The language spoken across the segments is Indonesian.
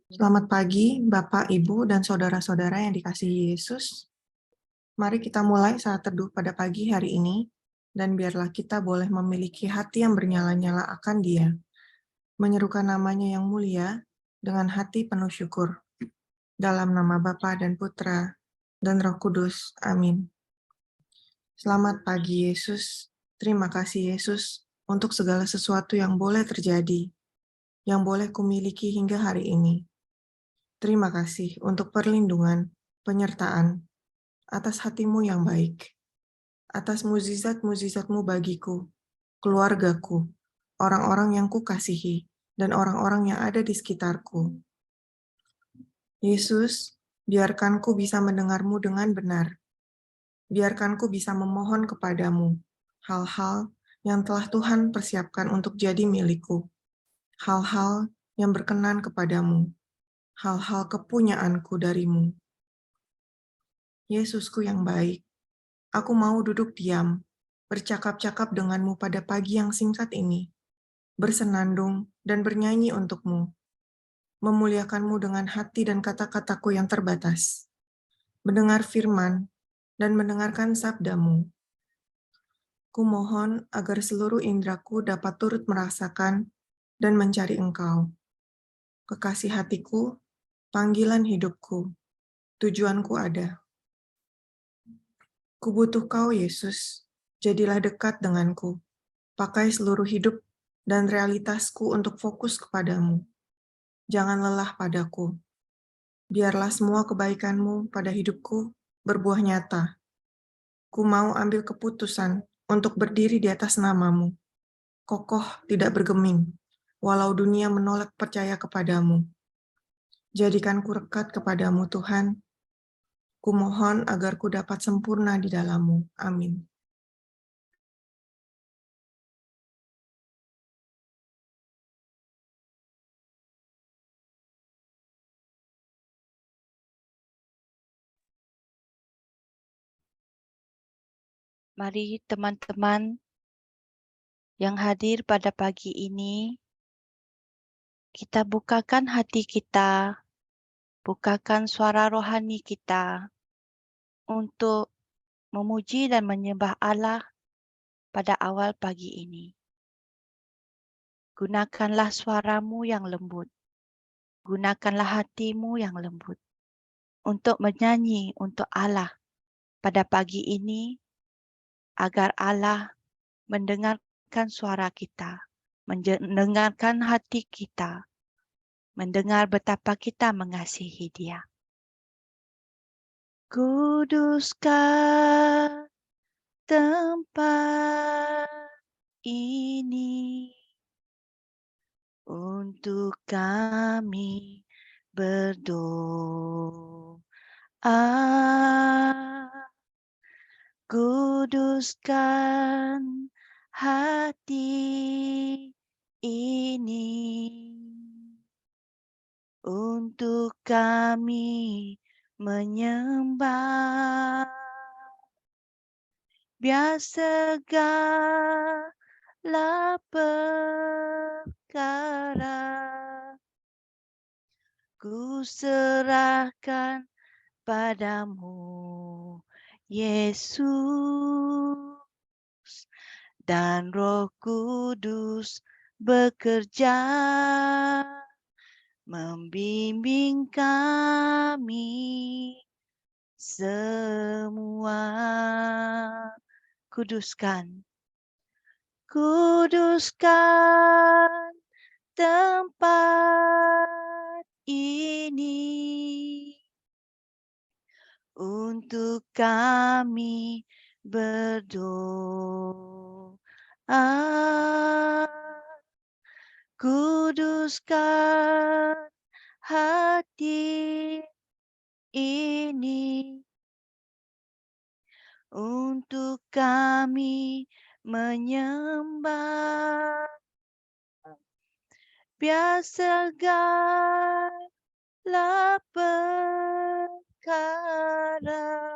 Selamat pagi, Bapak, Ibu, dan saudara-saudara yang dikasihi Yesus. Mari kita mulai saat teduh pada pagi hari ini, dan biarlah kita boleh memiliki hati yang bernyala-nyala akan Dia, menyerukan namanya yang mulia dengan hati penuh syukur. Dalam nama Bapa dan Putra dan Roh Kudus. Amin. Selamat pagi, Yesus. Terima kasih, Yesus, untuk segala sesuatu yang boleh terjadi, yang boleh kumiliki hingga hari ini. Terima kasih untuk perlindungan, penyertaan, atas hatimu yang baik, atas mukjizat-mukjizatmu bagiku, keluargaku, orang-orang yang kukasihi, dan orang-orang yang ada di sekitarku. Yesus, biarkan ku bisa mendengarmu dengan benar. Biarkan ku bisa memohon kepadamu hal-hal yang telah Tuhan persiapkan untuk jadi milikku, hal-hal yang berkenan kepadamu, hal-hal kepunyaanku darimu. Yesusku yang baik, aku mau duduk diam, bercakap-cakap denganmu pada pagi yang singkat ini, bersenandung dan bernyanyi untukmu, memuliakanmu dengan hati dan kata-kataku yang terbatas, mendengar firman dan mendengarkan sabdamu. Kumohon agar seluruh indraku dapat turut merasakan dan mencari Engkau. Kekasih hatiku, panggilan hidupku, tujuanku ada. Kubutuh Kau, Yesus, jadilah dekat denganku. Pakai seluruh hidup dan realitasku untuk fokus kepadamu. Jangan lelah padaku. Biarlah semua kebaikan-Mu pada hidupku berbuah nyata. Ku mau ambil keputusan untuk berdiri di atas nama-Mu. Kokoh tidak bergeming, walau dunia menolak percaya kepadamu. Jadikan ku rekat kepadamu, Tuhan. Ku mohon agar ku dapat sempurna di dalam-Mu. Amin. Mari teman-teman yang hadir pada pagi ini, kita bukakan hati kita, bukakan suara rohani kita untuk memuji dan menyembah Allah pada awal pagi ini. Gunakanlah suaramu yang lembut, gunakanlah hatimu yang lembut untuk menyanyi untuk Allah pada pagi ini, agar Allah mendengarkan suara kita, mendengarkan hati kita, mendengar betapa kita mengasihi Dia. Kuduskan tempat ini untuk kami berdoa. Kuduskan hati ini untuk kami menyembah. Biar segala perkara ku serahkan padamu, Yesus, dan Roh Kudus bekerja membimbing kami semua. Kuduskan tempat ini untuk kami berdoa. Kuduskan hati ini untuk kami menyembah. Biar segala perkara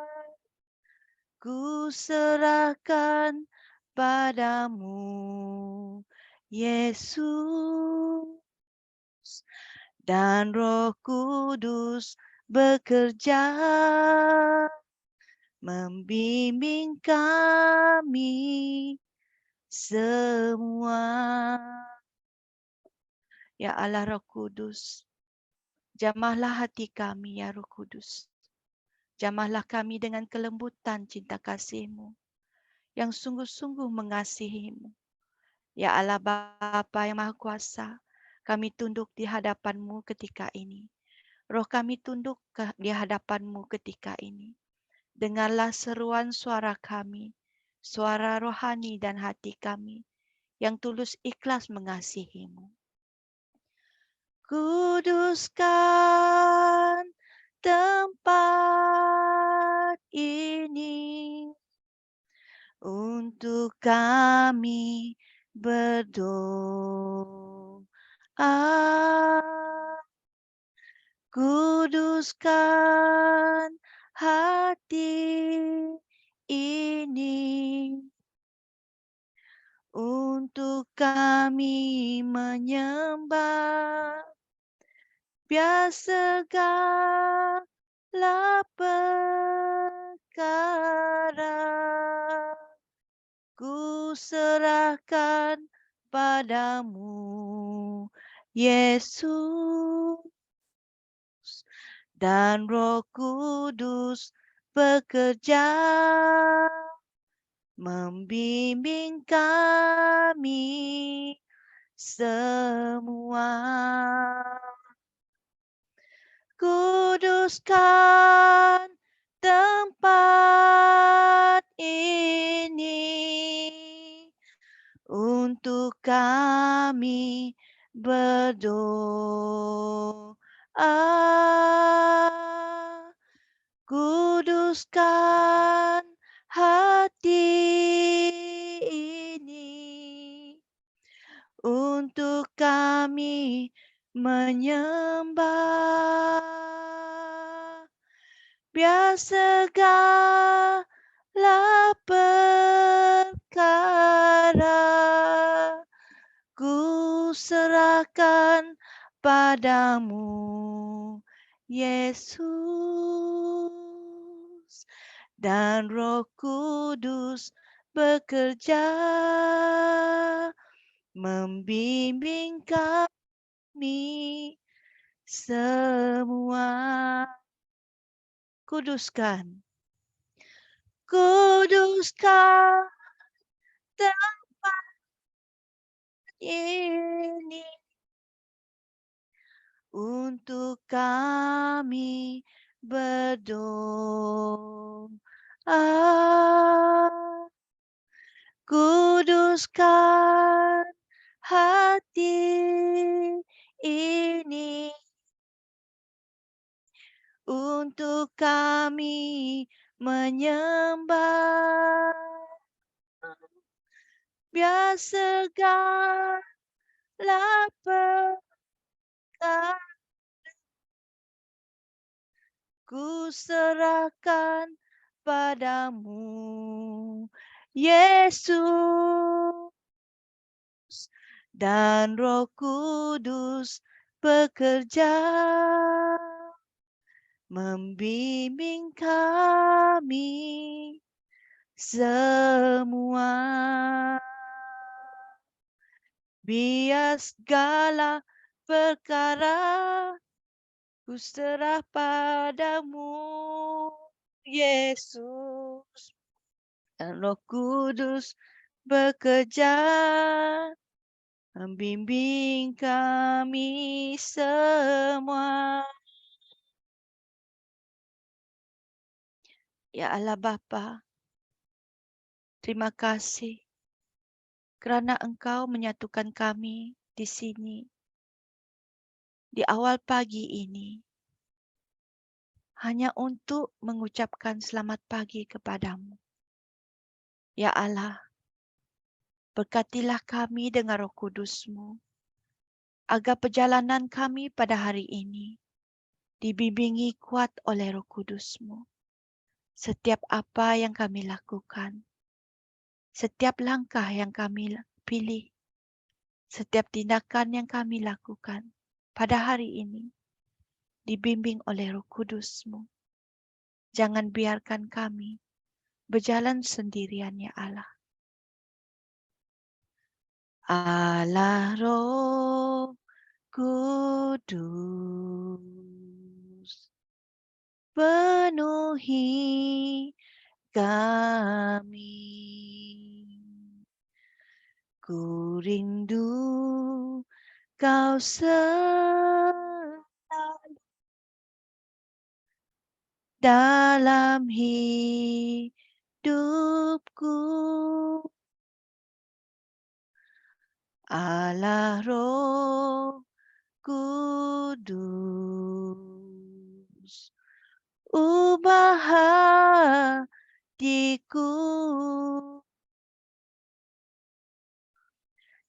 ku serahkan padamu, Yesus, dan Roh Kudus bekerja membimbing kami semua. Ya Allah Roh Kudus, jamahlah hati kami ya Roh Kudus. Jamahlah kami dengan kelembutan cinta kasih-Mu yang sungguh-sungguh mengasihi-Mu. Ya Allah Bapa yang Maha Kuasa, kami tunduk di hadapan-Mu ketika ini. Roh kami tunduk di hadapan-Mu ketika ini. Dengarlah seruan suara kami, suara rohani dan hati kami yang tulus ikhlas mengasihi-Mu. Kuduskan tempat ini untuk kami berdoa. Kuduskan hati ini untuk kami menyembah. Biar segala perkara ku serahkan padamu, Yesus, dan Roh Kudus bekerja membimbing kami semua. Kuduskan tempat ini untuk kami berdoa. Kuduskan hati ini untuk kami menyembah. Biar segala perkara ku serahkan padamu, Yesus, dan Roh Kudus bekerja membimbing kami semua. Kuduskan tempat ini untuk kami berdoa. Kuduskan hati ini untuk kami menyembah. Biar segala perkara ku serahkan padamu, Yesus, dan Roh Kudus bekerja membimbing kami semua. Biar segala perkara ku serah padamu, Yesus, dan Roh Kudus bekerja membimbing kami semua. Ya Allah Bapa, terima kasih kerana Engkau menyatukan kami di sini di awal pagi ini hanya untuk mengucapkan selamat pagi kepadamu. Ya Allah, berkatilah kami dengan Roh Kudus-Mu agar perjalanan kami pada hari ini dibimbingi kuat oleh Roh Kudus-Mu. Setiap apa yang kami lakukan, setiap langkah yang kami pilih, setiap tindakan yang kami lakukan, pada hari ini dibimbing oleh Roh Kudus-Mu. Jangan biarkan kami berjalan sendirian, ya Allah. Allah Roh Kudus, penuhi kami. Ku rindu Kau selalu dalam hidupku. Allah Roh Kudus, ubah hatiku,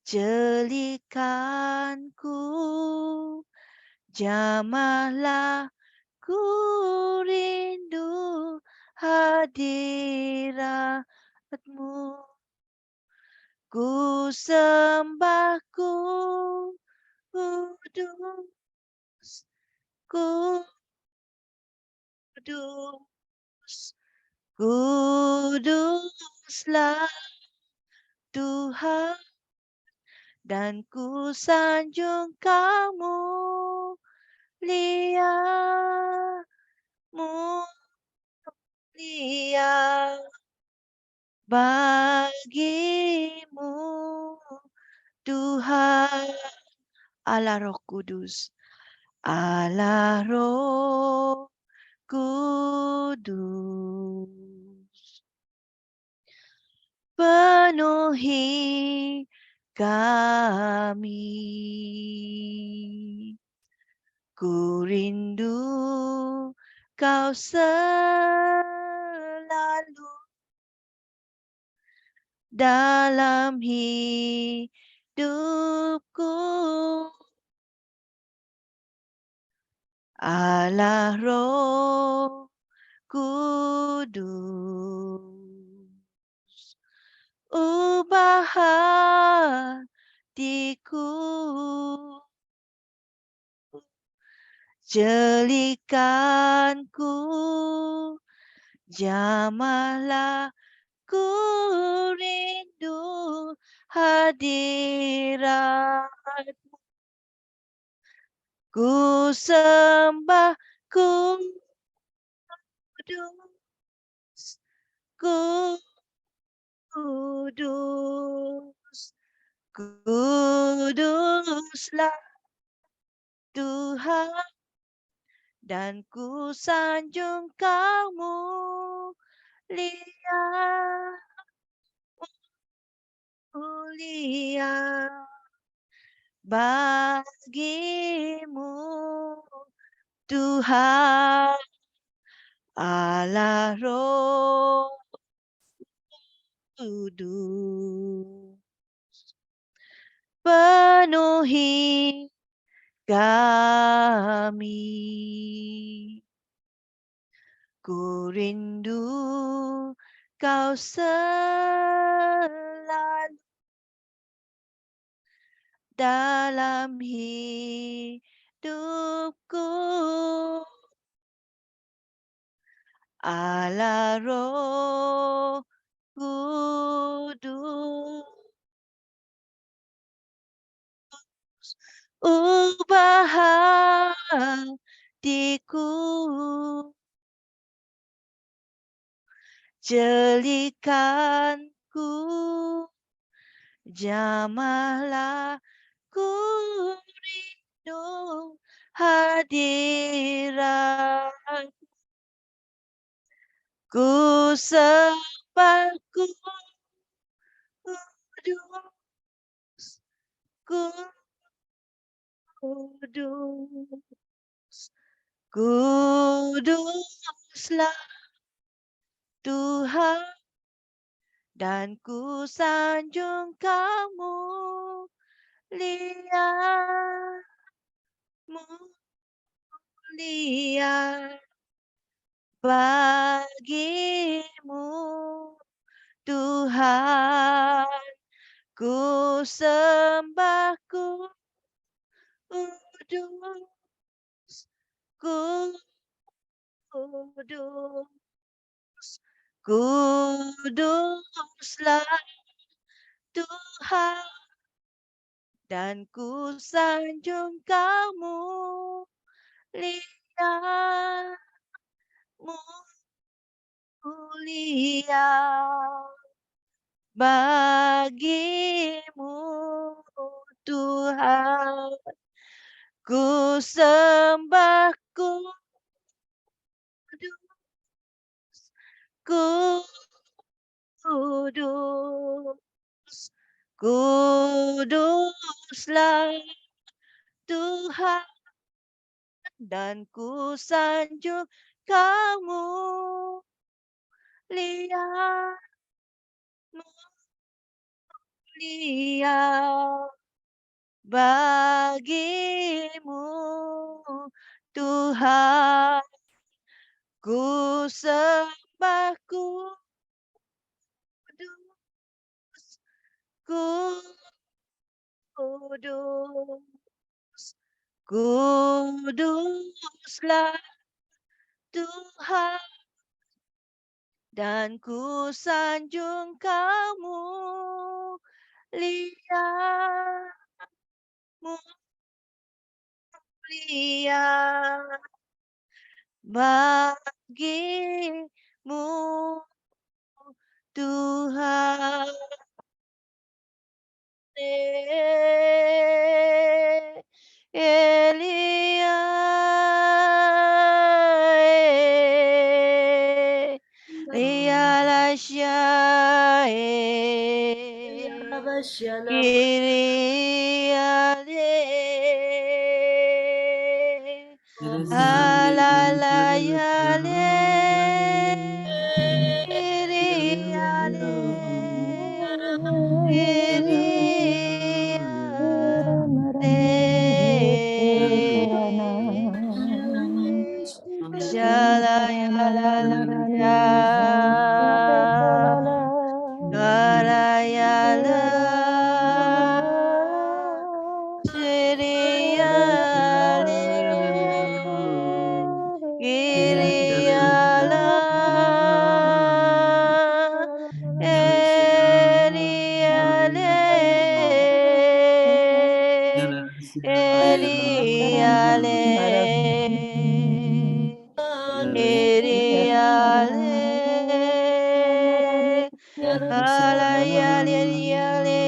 jelikanku, jamahlah ku rindu hadiratmu. Ku sembah kudus, kudus, kuduslah Tuhan, dan ku sanjung Kamu mulia bagimu Tuhan. Allah Roh Kudus, Allah Roh Kudus, penuhi kami. Ku rindu Kau selalu dalam hidupku. Allah Roh Kudus, ubah hatiku, jelikanku, jamahlah ku rindu hadirat. Ku sembah kudus, kudus, kuduslah Tuhan, dan ku sanjung Kamu mulia bagimu Tuhan. Allah Roh Kudus, penuhi kami. Ku rindu Kau selalu dalam hidupku. Allah Roh Kudus, ubah hatiku, jelikanku, jamahlah ku rindu hadirat. Ku sembah kudus, kudus, kuduslah Tuhan, dan ku sanjung Kamu mulia bagimu Tuhan. Ku sembah kudus, kudus, kuduslah Tuhan, dan ku sanjung kamu mulia, mulia bagimu Tuhan, ku sembah kudus, kuduslah Tuhan, dan ku sanjung kamu mulia, mulia bagimu Tuhan, ku sembah kudus, kuduslah Tuhan, dan ku sanjung kamu mulia, mulia bagimu Tuhan. Elia, Lialasya, Kiriale, Halalayale, Kiriale, Shalayalaya, Karayala, Siriyale, Giriyala, Eliale, Eliale, Alayale, Eliale,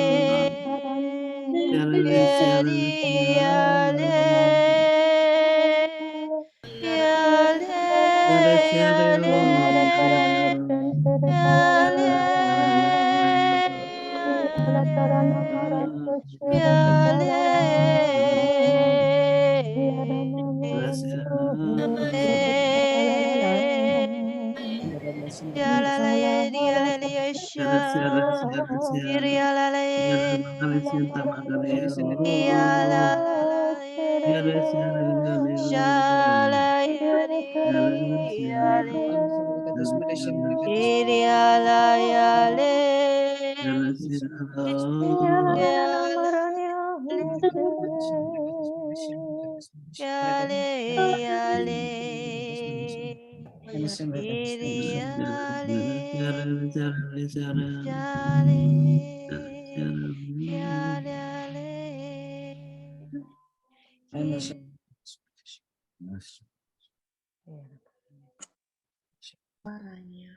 Yale, Yale, Yale, Suaranya.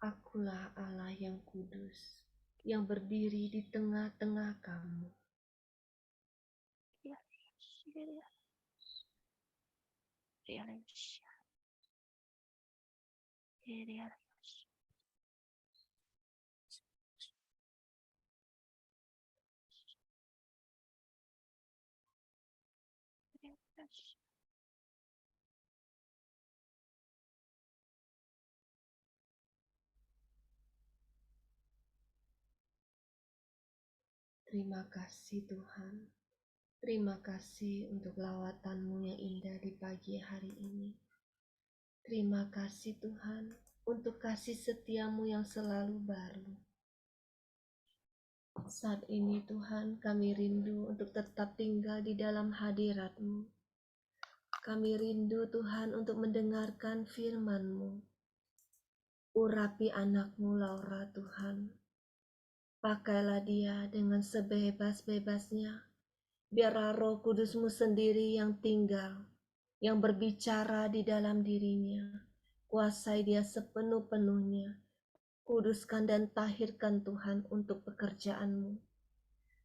Akulah Allah yang kudus, yang berdiri di tengah-tengah kamu. Terima kasih Tuhan. Terima kasih untuk lawatan-Mu yang indah di pagi hari ini. Terima kasih Tuhan untuk kasih setia-Mu yang selalu baru. Saat ini Tuhan, kami rindu untuk tetap tinggal di dalam hadirat-Mu. Kami rindu Tuhan untuk mendengarkan firman-Mu. Urapi anak-Mu Laura Tuhan. Pakailah dia dengan sebebas-bebasnya. Biarlah Roh Kudus-Mu sendiri yang tinggal, yang berbicara di dalam dirinya. Kuasai dia sepenuh-penuhnya. Kuduskan dan tahirkan Tuhan untuk pekerjaan-Mu.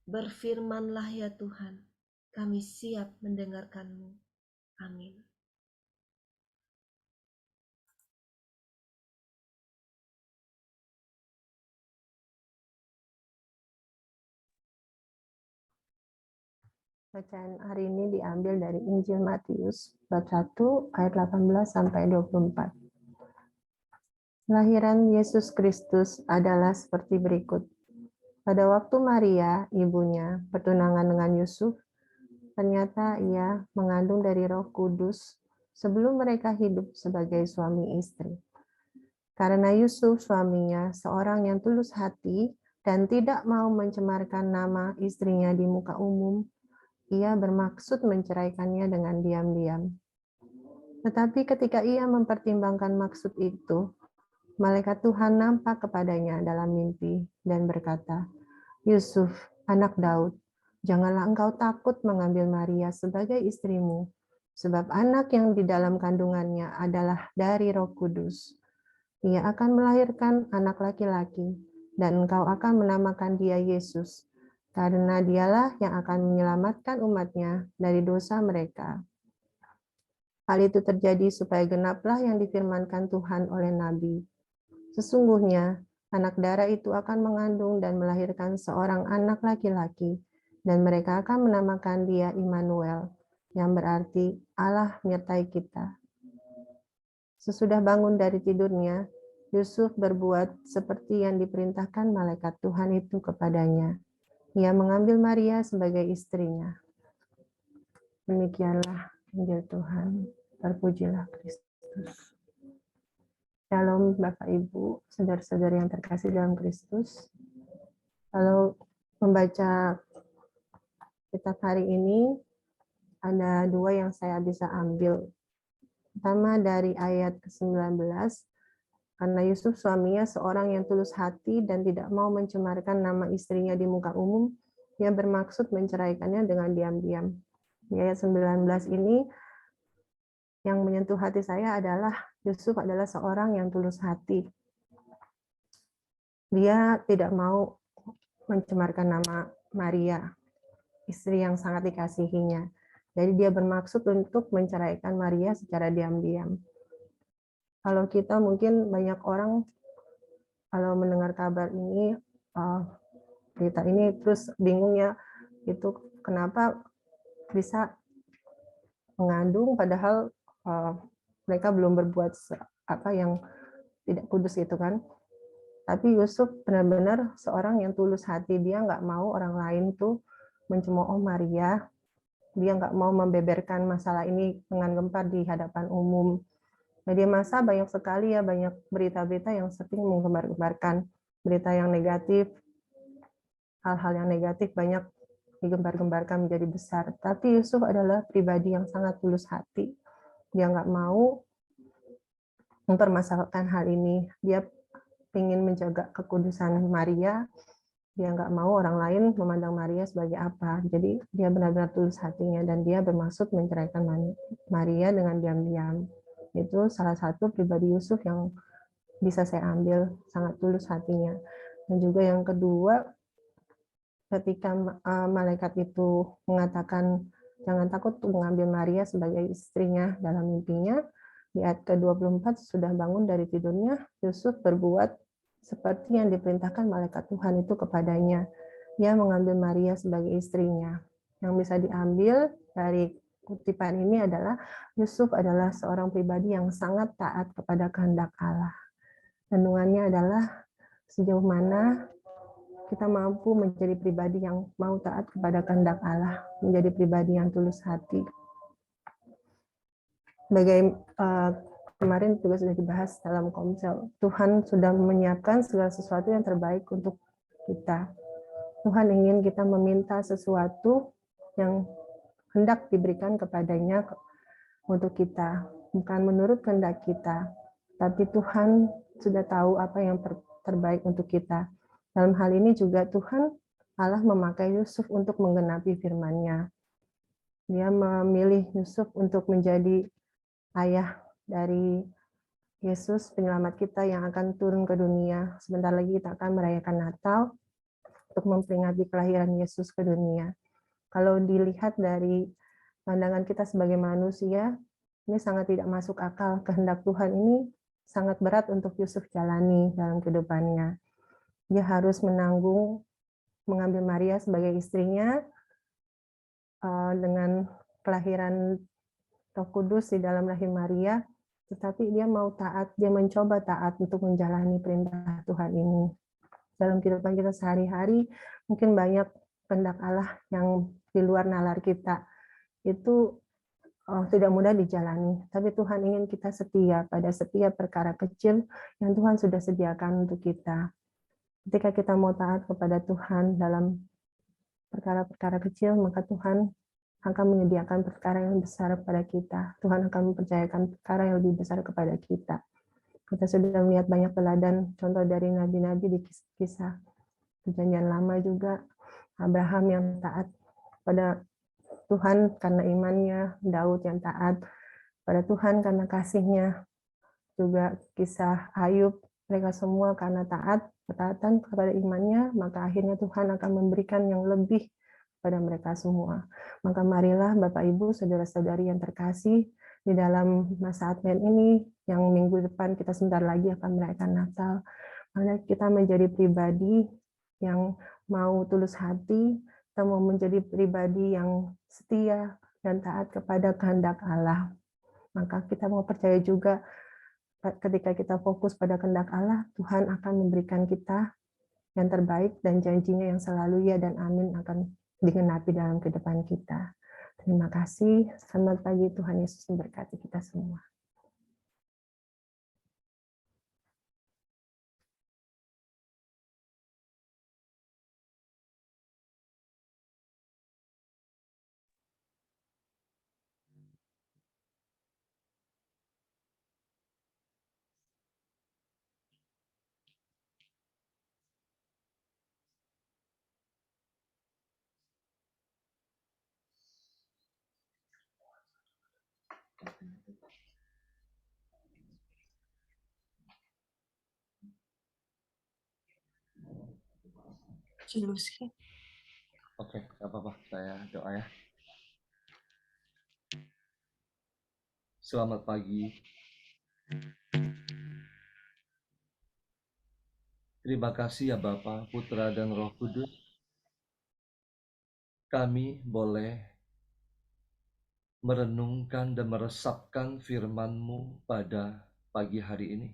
Berfirmanlah ya Tuhan, kami siap mendengarkan-Mu. Amin. Bacaan hari ini diambil dari Injil Matius bab 1 ayat 18 sampai 24. Lahiran Yesus Kristus adalah seperti berikut. Pada waktu Maria, ibunya, bertunangan dengan Yusuf, ternyata ia mengandung dari Roh Kudus sebelum mereka hidup sebagai suami istri. Karena Yusuf suaminya seorang yang tulus hati dan tidak mau mencemarkan nama istrinya di muka umum, ia bermaksud menceraikannya dengan diam-diam. Tetapi ketika ia mempertimbangkan maksud itu, malaikat Tuhan nampak kepadanya dalam mimpi dan berkata, "Yusuf, anak Daud, janganlah engkau takut mengambil Maria sebagai istrimu, sebab anak yang di dalam kandungannya adalah dari Roh Kudus. Ia akan melahirkan anak laki-laki, dan engkau akan menamakan dia Yesus, karena dialah yang akan menyelamatkan umatnya dari dosa mereka." Hal itu terjadi supaya genaplah yang difirmankan Tuhan oleh Nabi. Sesungguhnya, anak darah itu akan mengandung dan melahirkan seorang anak laki-laki, dan mereka akan menamakan dia Immanuel, yang berarti Allah menyertai kita. Sesudah bangun dari tidurnya, Yusuf berbuat seperti yang diperintahkan malaikat Tuhan itu kepadanya. Ia mengambil Maria sebagai istrinya. Demikianlah Injil Tuhan. Terpujilah Kristus. Shalom Bapak Ibu, saudara-saudari yang terkasih dalam Kristus. Kalau membaca kitab hari ini, ada dua yang saya bisa ambil. Pertama dari ayat ke-19, karena Yusuf suaminya seorang yang tulus hati dan tidak mau mencemarkan nama istrinya di muka umum, ia bermaksud menceraikannya dengan diam-diam. Di ayat 19 ini, yang menyentuh hati saya adalah Yusuf adalah seorang yang tulus hati. Dia tidak mau mencemarkan nama Maria, istri yang sangat dikasihinya. Jadi dia bermaksud untuk menceraikan Maria secara diam-diam. Kalau kita mungkin banyak orang kalau mendengar kabar ini, berita ini terus bingung ya, itu kenapa bisa mengandung padahal mereka belum berbuat apa yang tidak kudus gitu kan. Tapi Yusuf benar-benar seorang yang tulus hati, dia nggak mau orang lain tuh mencemooh Maria, dia nggak mau membeberkan masalah ini dengan gempar di hadapan umum. Media massa banyak sekali ya, banyak berita-berita yang sering menggembar-gembarkan berita yang negatif, hal-hal yang negatif banyak digembar-gembarkan menjadi besar. Tapi Yusuf adalah pribadi yang sangat tulus hati. Dia nggak mau mempermasalahkan hal ini. Dia ingin menjaga kekudusan Maria. Dia nggak mau orang lain memandang Maria sebagai apa. Jadi dia benar-benar tulus hatinya dan dia bermaksud menceraikan Maria dengan diam-diam. Itu salah satu pribadi Yusuf yang bisa saya ambil, sangat tulus hatinya. Dan juga yang kedua, ketika malaikat itu mengatakan jangan takut untuk mengambil Maria sebagai istrinya dalam mimpinya, di ayat ke-24 sudah bangun dari tidurnya, Yusuf berbuat seperti yang diperintahkan malaikat Tuhan itu kepadanya. Dia mengambil Maria sebagai istrinya. Yang bisa diambil dari kutipan ini adalah Yusuf adalah seorang pribadi yang sangat taat kepada kehendak Allah. Renungannya adalah sejauh mana kita mampu menjadi pribadi yang mau taat kepada kehendak Allah, menjadi pribadi yang tulus hati. Kemarin juga sudah dibahas dalam Komsel, Tuhan sudah menyiapkan segala sesuatu yang terbaik untuk kita. Tuhan ingin kita meminta sesuatu yang hendak diberikan kepadanya untuk kita, bukan menurut kehendak kita, tapi Tuhan sudah tahu apa yang terbaik untuk kita. Dalam hal ini juga Tuhan Allah memakai Yusuf untuk menggenapi firman-Nya. Dia memilih Yusuf untuk menjadi ayah dari Yesus, penyelamat kita yang akan turun ke dunia. Sebentar lagi kita akan merayakan Natal untuk memperingati kelahiran Yesus ke dunia. Kalau dilihat dari pandangan kita sebagai manusia, ini sangat tidak masuk akal. Kehendak Tuhan ini sangat berat untuk Yusuf jalani dalam kehidupannya. Dia harus mengambil Maria sebagai istrinya dengan kelahiran Roh Kudus di dalam rahim Maria, tetapi dia mau taat, dia mencoba taat untuk menjalani perintah Tuhan ini. Dalam kehidupan kita sehari-hari, mungkin banyak kehendak Allah yang di luar nalar kita. Itu tidak mudah dijalani, tapi Tuhan ingin kita setia pada setiap perkara kecil yang Tuhan sudah sediakan untuk kita. Ketika kita mau taat kepada Tuhan dalam perkara-perkara kecil, maka Tuhan akan menyediakan perkara yang besar kepada kita. Tuhan akan mempercayakan perkara yang lebih besar kepada kita. Kita sudah melihat banyak teladan, contoh dari nabi-nabi di kisah Perjanjian Lama juga. Abraham yang taat pada Tuhan karena imannya, Daud yang taat pada Tuhan karena kasihnya, juga kisah Ayub, mereka semua karena ketaatan kepada imannya, maka akhirnya Tuhan akan memberikan yang lebih pada mereka semua. Maka marilah Bapak Ibu, saudara-saudari yang terkasih, di dalam masa Advent ini, yang minggu depan kita sebentar lagi akan merayakan Natal, mari kita menjadi pribadi yang mau tulus hati, kita mau menjadi pribadi yang setia dan taat kepada kehendak Allah. Maka kita mau percaya juga ketika kita fokus pada kehendak Allah, Tuhan akan memberikan kita yang terbaik dan janjinya yang selalu ya dan amin akan digenapi dalam kehidupan kita. Terima kasih. Selamat pagi, Tuhan Yesus memberkati kita semua. Oke, nggak apa-apa, saya doa ya. Selamat pagi. Terima kasih ya Bapa, Putra, dan Roh Kudus. Kami boleh merenungkan dan meresapkan firman-Mu pada pagi hari ini.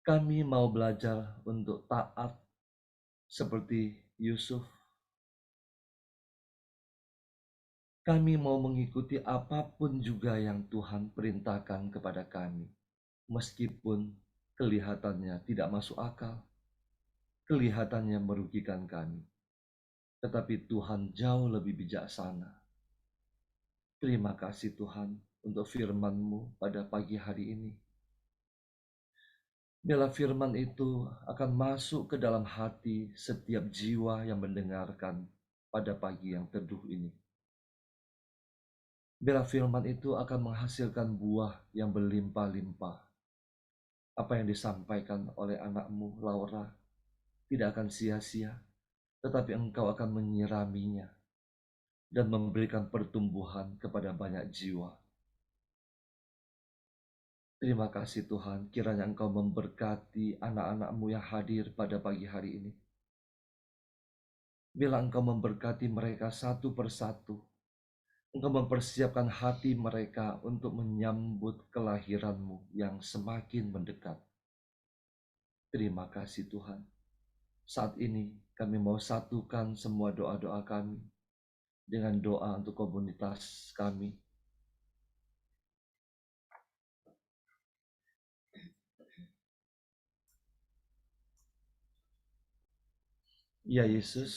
Kami mau belajar untuk taat seperti Yusuf. Kami mau mengikuti apapun juga yang Tuhan perintahkan kepada kami, meskipun kelihatannya tidak masuk akal, kelihatannya merugikan kami. Tetapi Tuhan jauh lebih bijaksana. Terima kasih Tuhan untuk firman-Mu pada pagi hari ini. Biarlah firman itu akan masuk ke dalam hati setiap jiwa yang mendengarkan pada pagi yang teduh ini. Biarlah firman itu akan menghasilkan buah yang berlimpah-limpah. Apa yang disampaikan oleh anak-Mu Laura tidak akan sia-sia, tetapi Engkau akan menyiraminya dan memberikan pertumbuhan kepada banyak jiwa. Terima kasih Tuhan, kiranya Engkau memberkati anak-anak-Mu yang hadir pada pagi hari ini. Bila Engkau memberkati mereka satu persatu, Engkau mempersiapkan hati mereka untuk menyambut kelahiran-Mu yang semakin mendekat. Terima kasih Tuhan. Saat ini kami mau satukan semua doa-doa kami dengan doa untuk komunitas kami. Ya Yesus,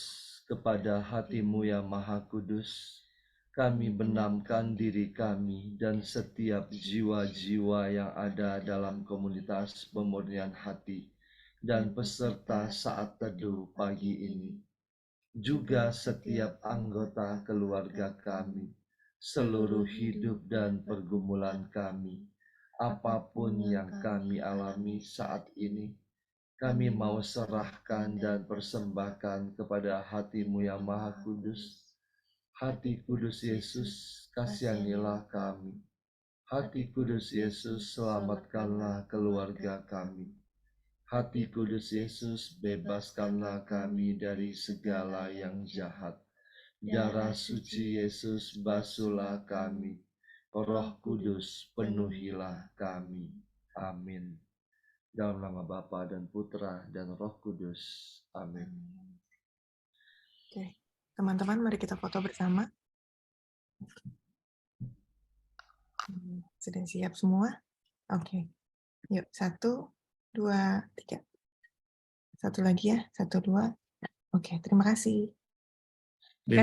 kepada hati-Mu yang Maha Kudus, kami benamkan diri kami dan setiap jiwa-jiwa yang ada dalam komunitas pemurnian hati dan peserta saat teduh pagi ini. Juga setiap anggota keluarga kami, seluruh hidup dan pergumulan kami, apapun yang kami alami saat ini, kami mau serahkan dan persembahkan kepada hati-Mu yang Maha Kudus. Hati Kudus Yesus, kasihanilah kami. Hati Kudus Yesus, selamatkanlah keluarga kami. Hati Kudus Yesus, bebaskanlah kami dari segala yang jahat. Darah suci Yesus, basuhlah kami. Roh Kudus, penuhilah kami. Amin. Dalam nama Bapa dan Putra dan Roh Kudus. Amin. Oke, teman-teman, mari kita foto bersama. Sudah siap semua? Oke, yuk 1, 2, 3. Satu lagi ya, 1, 2. Oke, terima kasih.